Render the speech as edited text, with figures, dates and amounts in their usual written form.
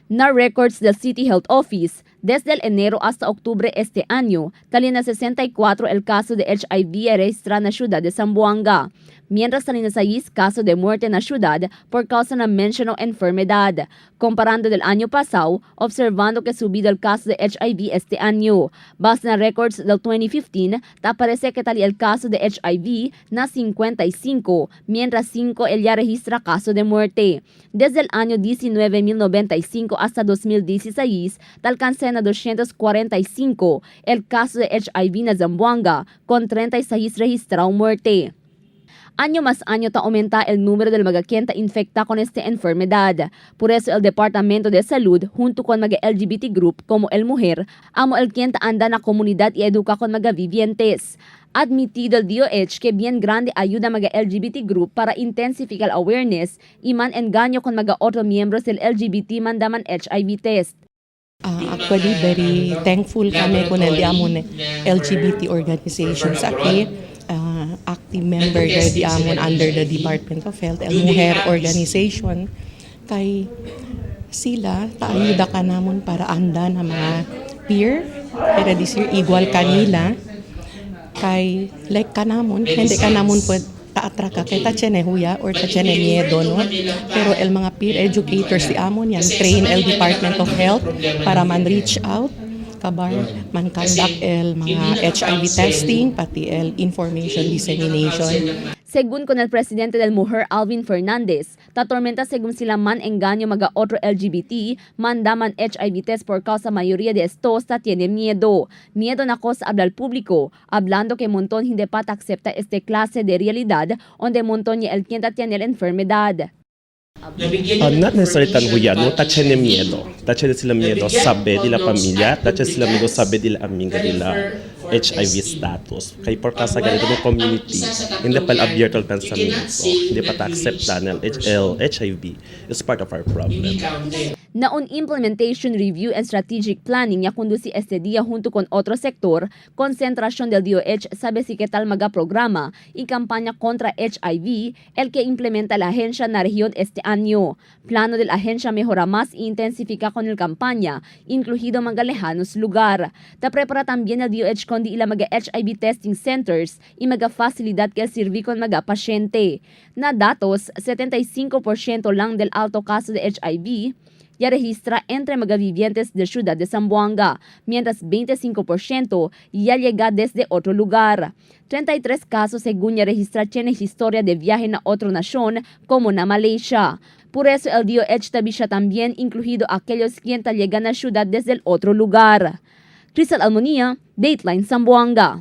Na records del City Health Office, desde el enero hasta octubre este año, talina na 64 el caso de HIV registrado na ciudad de Zamboanga, mientras talina na 6 caso de muerte na ciudad por causa na menciono enfermedad. Comparando del año pasado, observando que subido el caso de HIV este año. Basta na records del 2015, aparece que tali el caso de HIV na 55, mientras 5 el ya registra caso de muerte. Desde el año 1995 hasta 2016, alcancé na 245 el caso de HIV na Zamboanga, con 36 registrado muerte. Año más año aumenta el número del magaquienta infecta con esta enfermedad. Por eso el Departamento de Salud, junto con mga LGBT group como El Mujer, amo el quien anda na comunidad y educa con mga vivientes. Admitido el DOH que bien grande ayuda mga LGBT group para intensificar awareness y man engaño con mga otros miembros del LGBT mandaman HIV test. Actually, very thankful kami kung nandiamon LGBT organizations aki. Active member di amon under the Department of Health, El Mujer organization. Kay sila, taayuda ka namon para anda na mga peer, pero this year igual kanila. Kay like ka namon, hindi ka namon taatra ka kay tatsene huya or tatsene miedo, no? Pero el mga peer educators di amon yan, train el Department of Health para man reach out kabar man conduct el mga HIV testing pati el information dissemination. Según con el presidente del Mujer Alvin Fernandez, tatormenta según sila man engaño mga otro LGBT, mandaman HIV test por causa mayoría de estos tiene miedo. Miedo na cosa hablar público, hablando que montón hindi pa acepta este clase de realidad onde montón el quien tiene la enfermedad. Not necessarily tan huya, no? Tache de miedo. Tache de sila miedo sabe de la familia, tache sila miedo sabe de la amiga de la HIV status. Kaya por kasa ganito ng community, hindi pa abierto ang pensamiento. Hindi pa ta-accepta na HIV is part of our problem. Na un implementation review and strategic planning ya conduci este día junto con otro sector, concentración del DOH sabe si que tal maga programa y campaña contra HIV, el que implementa la agencia na región este año. Plano de la agencia mejora más e intensifica con el campaña, incluido mga lejanos lugar. Ta prepara también el DOH con di ila mga HIV testing centers y mga facilidad que el sirvi con mga pasyente. Na datos, 75% lang del alto caso de HIV ya registra entre mga vivientes de ciudad de Zamboanga, mientras 25% ya llega desde otro lugar. 33 casos según ya registra tiene historia de viaje na otra nación como na Malaysia. Por eso el DOH tabisha también incluido aquellos quien llegan a ciudad desde el otro lugar. Cristal Almonía, Dateline Zamboanga.